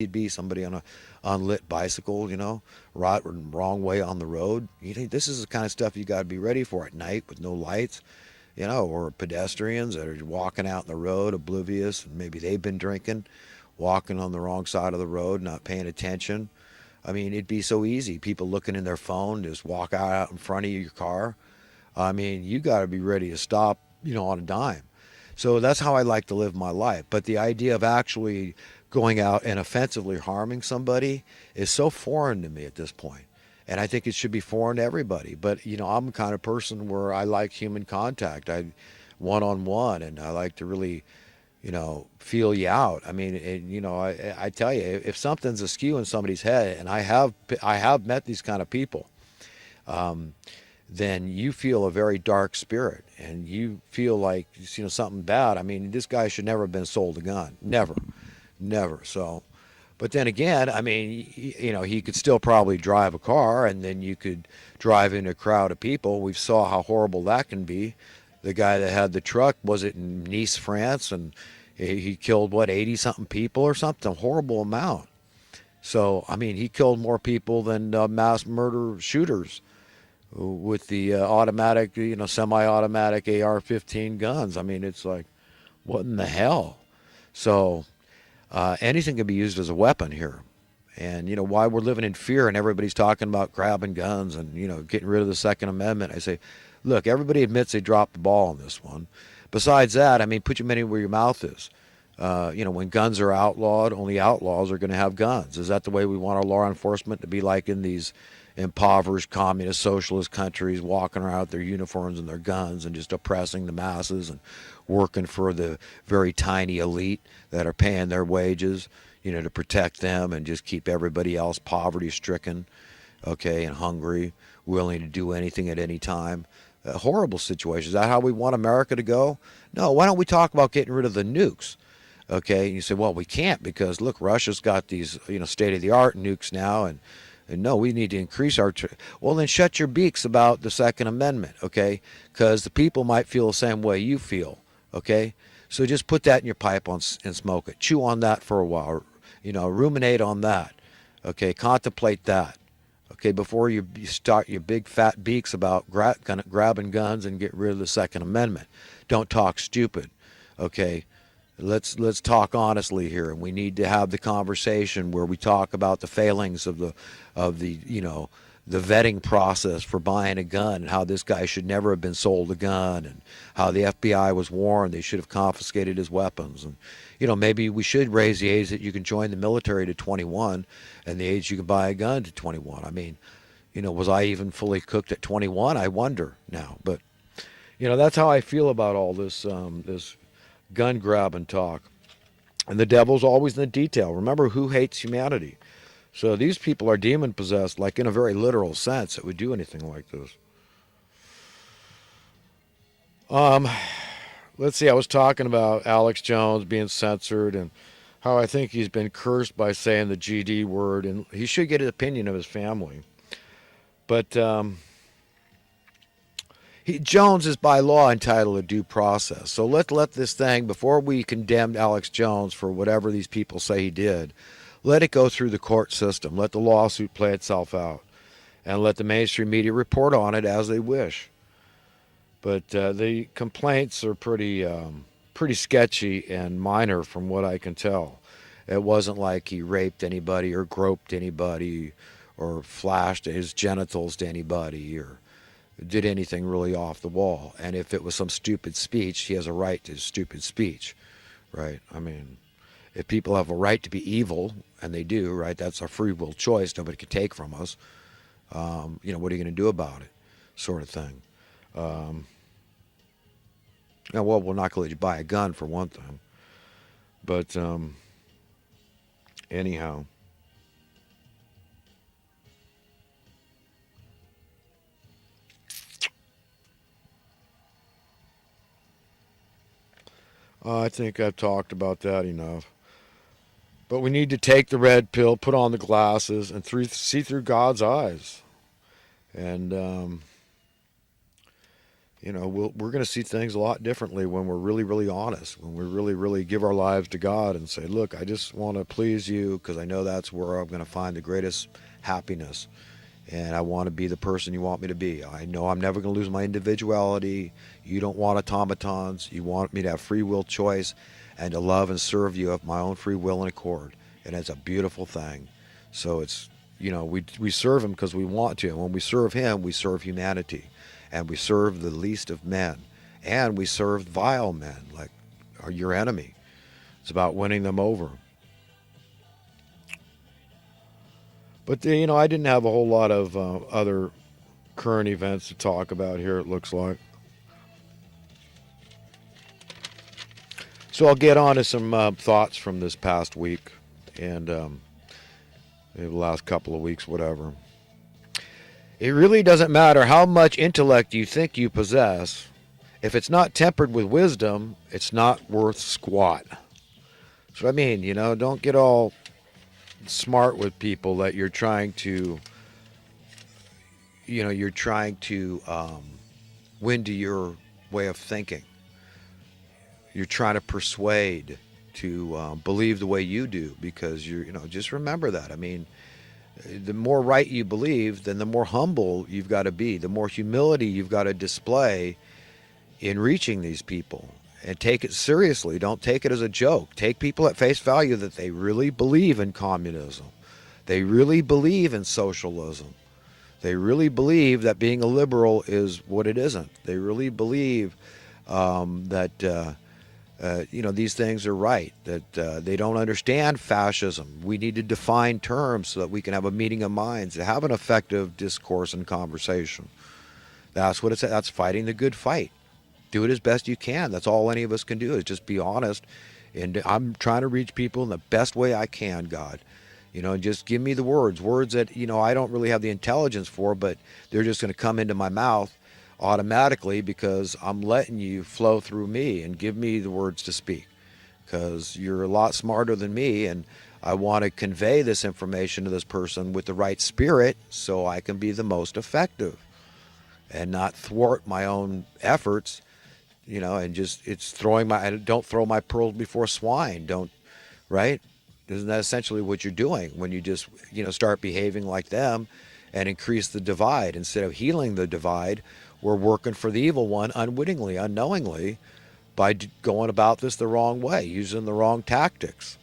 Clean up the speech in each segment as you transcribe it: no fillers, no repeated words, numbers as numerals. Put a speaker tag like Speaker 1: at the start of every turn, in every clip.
Speaker 1: he'd be somebody on a unlit bicycle, you know, right wrong way on the road. You know, this is the kind of stuff you got to be ready for at night with no lights, you know, or pedestrians that are walking out in the road oblivious, and maybe they've been drinking, walking on the wrong side of the road, not paying attention. I mean, it'd be so easy. People looking in their phone, just walk out in front of your car. I mean, you got to be ready to stop, you know, on a dime. So that's how I like to live my life. But the idea of actually going out and offensively harming somebody is so foreign to me at this point. And I think it should be foreign to everybody. But, you know, I'm the kind of person where I like human contact. I one on one, and I like to really, you know, feel you out. I mean, you know, I tell you, if something's askew in somebody's head, and I have met these kind of people, um, then you feel a very dark spirit, and you feel like, you know, something bad. I mean, this guy should never have been sold a gun, never, never. So, but then again, I mean, you know, he could still probably drive a car, and then you could drive in a crowd of people. We saw how horrible that can be. The guy that had the truck, was it in Nice, France, and he killed what, 80 something people or something, a horrible amount. So, I mean, he killed more people than mass murder shooters with the automatic, you know, semi-automatic AR-15 guns. I mean, it's like, what in the hell? So anything can be used as a weapon here. And, you know, why we're living in fear and everybody's talking about grabbing guns and, you know, getting rid of the Second Amendment. I say, look, everybody admits they dropped the ball on this one. Besides that, I mean, put your money where your mouth is. You know, when guns are outlawed, only outlaws are going to have guns. Is that the way we want our law enforcement to be, like in these impoverished communist socialist countries, walking around with their uniforms and their guns and just oppressing the masses and working for the very tiny elite that are paying their wages, you know, to protect them and just keep everybody else poverty stricken, okay, and hungry, willing to do anything at any time? Horrible situation. Is that how we want America to go? No. Why don't we talk about getting rid of the nukes? Okay, and you say, well, we can't because look, Russia's got these, you know, state of the art nukes now, and no, we need to increase our. Well, then shut your beaks about the Second Amendment, okay? Because the people might feel the same way you feel, okay? So just put that in your pipe and smoke it. Chew on that for a while, you know, ruminate on that, okay? Contemplate that, okay? Before you start your big fat beaks about grabbing guns and get rid of the Second Amendment. Don't talk stupid, okay? Let's talk honestly here, and we need to have the conversation where we talk about the failings of the you know, the vetting process for buying a gun, and how this guy should never have been sold a gun, and how the FBI was warned they should have confiscated his weapons. And you know, maybe we should raise the age that you can join the military to 21, and the age you can buy a gun to 21. I mean, you know, was I even fully cooked at 21? I wonder now, but you know, that's how I feel about all this gun grabbing talk. And the devil's always in the detail. Remember, who hates humanity? So these people are demon possessed, like in a very literal sense, that would do anything like this. Um, let's see. I was talking about Alex Jones being censored and how I think he's been cursed by saying the GD word, and he should get an opinion of his family. But Jones is by law entitled to due process. So let this thing, before we condemn Alex Jones for whatever these people say he did, let it go through the court system. Let the lawsuit play itself out, and let the mainstream media report on it as they wish. But the complaints are pretty sketchy and minor from what I can tell. It wasn't like he raped anybody or groped anybody or flashed his genitals to anybody or did anything really off the wall. And if it was some stupid speech, he has a right to stupid speech, right? I mean, if people have a right to be evil, and they do, right, that's a free will choice nobody can take from us. You know, what are you going to do about it, sort of thing. Um, Now, well, we're not going to let you buy a gun for one thing. But anyhow, I think I've talked about that enough. But we need to take the red pill, put on the glasses, and see through God's eyes. And, we're going to see things a lot differently when we're really, really honest, when we really, really give our lives to God and say, look, I just want to please you because I know that's where I'm going to find the greatest happiness. And I want to be the person you want me to be. I know I'm never going to lose my individuality. You don't want automatons. You want me to have free will choice and to love and serve you of my own free will and accord. And it's a beautiful thing. So it's, we serve him because we want to. And when we serve him, we serve humanity. And we serve the least of men. And we serve vile men, like your enemy. It's about winning them over. But, I didn't have a whole lot of other current events to talk about here, it looks like. So I'll get on to some thoughts from this past week and the last couple of weeks, whatever. It really doesn't matter how much intellect you think you possess. If it's not tempered with wisdom, it's not worth squat. That's what I mean, don't get all smart with people that you're trying to win to your way of thinking. You're trying to persuade to believe the way you do because just remember that. I mean, the more right you believe, then the more humble you've got to be, the more humility you've got to display in reaching these people. And take it seriously. Don't take it as a joke. Take people at face value that they really believe in communism. They really believe in socialism. They really believe that being a liberal is what it isn't. They really believe that these things are right, that they don't understand fascism. We need to define terms so that we can have a meeting of minds, to have an effective discourse and conversation. That's what it's. That's fighting the good fight. Do it as best you can. That's all any of us can do is just be honest. And I'm trying to reach people in the best way I can, God. And just give me the words that, I don't really have the intelligence for, but they're just going to come into my mouth automatically because I'm letting you flow through me and give me the words to speak because you're a lot smarter than me. And I want to convey this information to this person with the right spirit so I can be the most effective and not thwart my own efforts. And just don't throw my pearls before swine. Right? Isn't that essentially what you're doing when you just, start behaving like them and increase the divide? Instead of healing the divide, we're working for the evil one unwittingly, unknowingly, by going about this the wrong way, using the wrong tactics.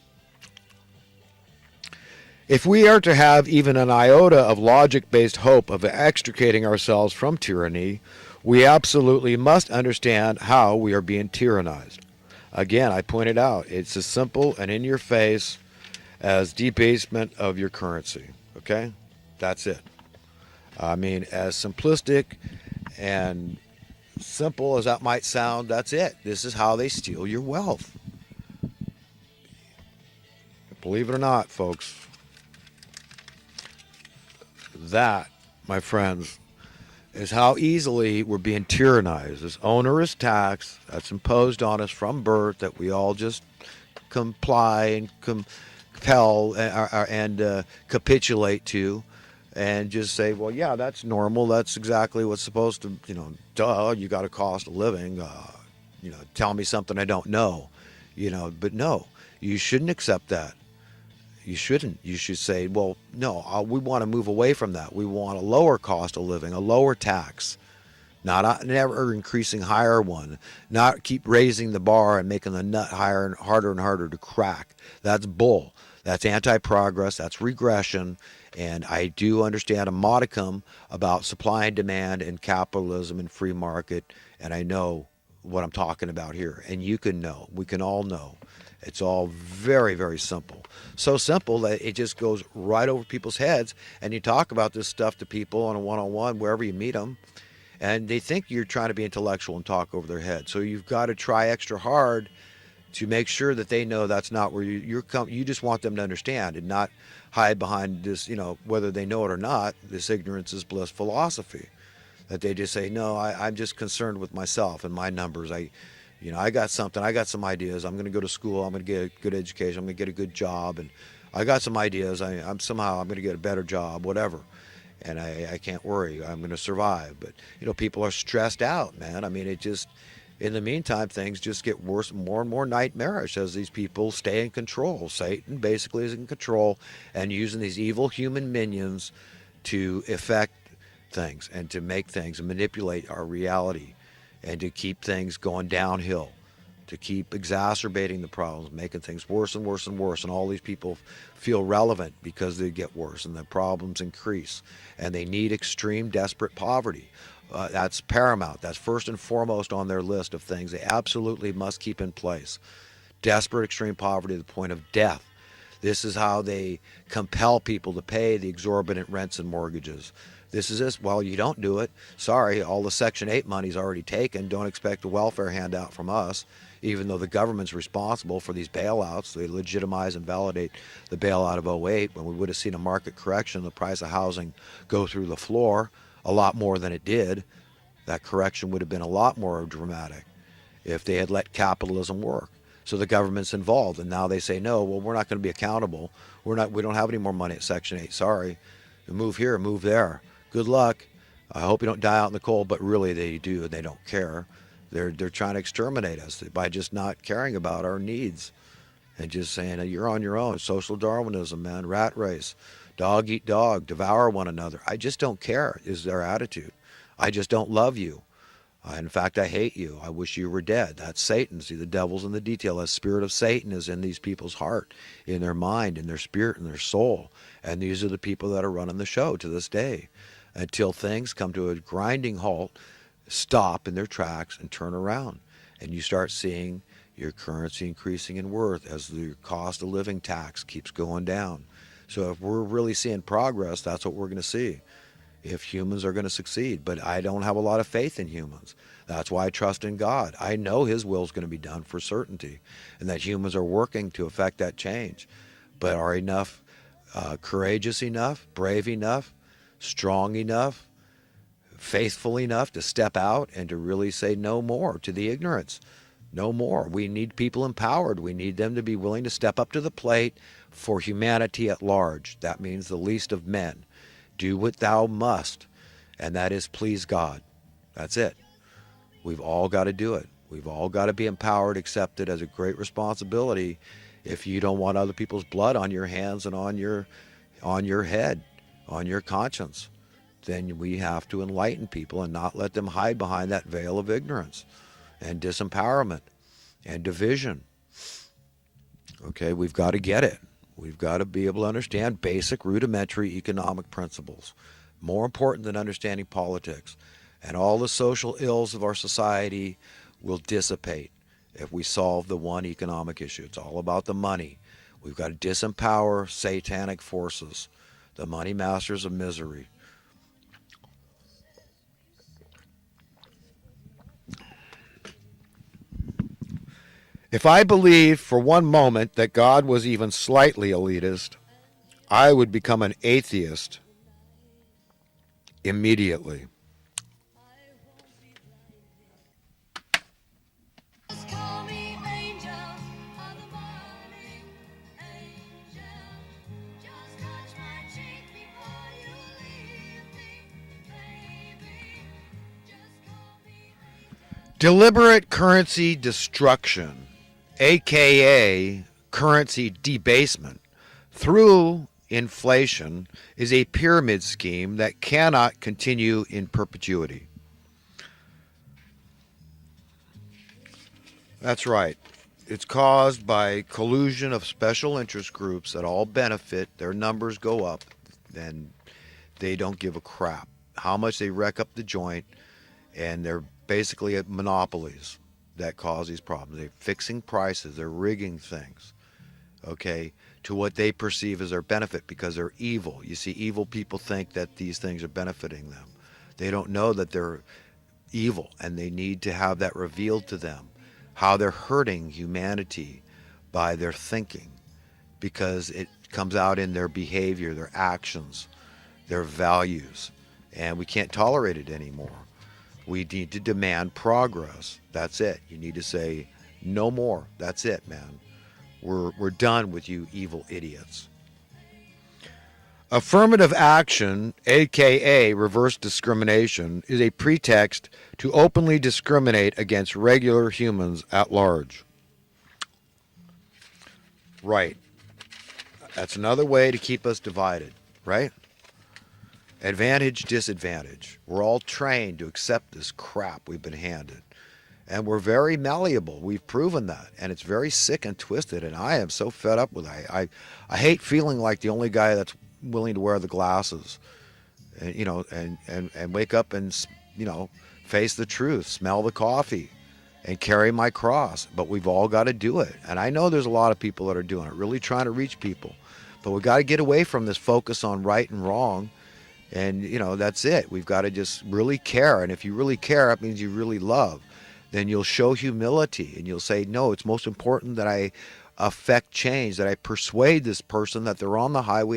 Speaker 1: If we are to have even an iota of logic-based hope of extricating ourselves from tyranny, we absolutely must understand how we are being tyrannized. Again, I pointed out, it's as simple and in your face as debasement of your currency. Okay? That's it. I mean, as simplistic and simple as that might sound, that's it. This is how they steal your wealth. Believe it or not, folks, that, my friends, is how easily we're being tyrannized. This onerous tax that's imposed on us from birth that we all just comply and compel and capitulate to and just say, well, yeah, that's normal. That's exactly what's supposed to, duh, you got a cost of living. Tell me something I don't know, but no, you shouldn't accept that. You shouldn't. You should say, well, no, we want to move away from that. We want a lower cost of living, a lower tax, not a never increasing higher one, not keep raising the bar and making the nut higher and harder to crack. That's bull. That's anti-progress. That's regression. And I do understand a modicum about supply and demand and capitalism and free market. And I know what I'm talking about here. And you can know. We can all know. It's all very, very simple. So simple that it just goes right over people's heads. And you talk about this stuff to people on a one-on-one, wherever you meet them, and they think you're trying to be intellectual and talk over their head. So you've got to try extra hard to make sure that they know that's not where you're coming. You just want them to understand and not hide behind this, whether they know it or not, this ignorance is bliss philosophy. That they just say, no, I'm just concerned with myself and my numbers. I got something. I got some ideas. I'm going to go to school. I'm going to get a good education. I'm going to get a good job. And I got some ideas. I'm going to get a better job, whatever. and I can't worry. I'm going to survive. But people are stressed out, man. I mean, it just in the meantime, things just get worse, more and more nightmarish as these people stay in control. Satan basically is in control and using these evil human minions to affect things and to make things and manipulate our reality and to keep things going downhill, to keep exacerbating the problems, making things worse and worse and worse. And all these people feel relevant because they get worse and the problems increase. And they need extreme, desperate poverty. That's paramount. That's first and foremost on their list of things they absolutely must keep in place. Desperate, extreme poverty to the point of death. This is how they compel people to pay the exorbitant rents and mortgages. This is this. Well, you don't do it. Sorry, all the Section 8 money's already taken. Don't expect a welfare handout from us, even though the government's responsible for these bailouts. They legitimize and validate the bailout of '08 when we would have seen a market correction, the price of housing go through the floor a lot more than it did. That correction would have been a lot more dramatic if they had let capitalism work. So the government's involved, and now they say, no, well, we're not going to be accountable. We don't have any more money at Section 8. Sorry. Move here, move there. Good luck. I hope you don't die out in the cold, but really they do, and they don't care. They're trying to exterminate us by just not caring about our needs and just saying, you're on your own. Social Darwinism, man, rat race, dog eat dog, devour one another. I just don't care is their attitude. I just don't love you. In fact, I hate you. I wish you were dead. That's Satan. See, the devil's in the detail. The spirit of Satan is in these people's heart, in their mind, in their spirit, in their soul. And these are the people that are running the show to this day until things come to a grinding halt, stop in their tracks, and turn around. And you start seeing your currency increasing in worth as the cost of living tax keeps going down. So if we're really seeing progress, that's what we're going to see if humans are going to succeed. But I don't have a lot of faith in humans. That's why I trust in God. I know his will is going to be done for certainty and that humans are working to effect that change. But are enough courageous enough, brave enough, strong enough, faithful enough to step out and to really say no more to the ignorance? No more. We need people empowered. We need them to be willing to step up to the plate for humanity at large. That means the least of men. Do what thou must, and that is please God. That's it. We've all got to do it. We've all got to be empowered, accepted as a great responsibility if you don't want other people's blood on your hands and on your head, on your conscience. Then we have to enlighten people and not let them hide behind that veil of ignorance and disempowerment and division. Okay, we've got to get it. We've got to be able to understand basic rudimentary economic principles, more important than understanding politics. And all the social ills of our society will dissipate if we solve the one economic issue. It's all about the money. We've got to disempower satanic forces, the money masters of misery. If I believed for one moment that God was even slightly elitist, I would become an atheist immediately. Deliberate currency destruction, aka currency debasement, through inflation is a pyramid scheme that cannot continue in perpetuity. That's right. It's caused by collusion of special interest groups that all benefit. Their numbers go up, and they don't give a crap how much they wreck up the joint, and they're basically at monopolies that cause these problems. They're fixing prices. They're rigging things, okay, to what they perceive as their benefit because they're evil. You see, evil people think that these things are benefiting them. They don't know that they're evil, and they need to have that revealed to them, how they're hurting humanity by their thinking, because it comes out in their behavior, their actions, their values, and we can't tolerate it anymore. We need to demand progress. That's it. You need to say, no more. That's it, man. We're done with you evil idiots. Affirmative action, aka reverse discrimination, is a pretext to openly discriminate against regular humans at large. Right. That's another way to keep us divided, right? Advantage, disadvantage. We're all trained to accept this crap we've been handed. And we're very malleable. We've proven that. And it's very sick and twisted. And I am so fed up with it. I hate feeling like the only guy that's willing to wear the glasses. And, and wake up and, face the truth, smell the coffee, and carry my cross. But we've all got to do it. And I know there's a lot of people that are doing it, really trying to reach people. But we've got to get away from this focus on right and wrong. And, that's it. We've got to just really care. And if you really care, it means you really love. Then you'll show humility and you'll say, no, it's most important that I affect change, that I persuade this person that they're on the highway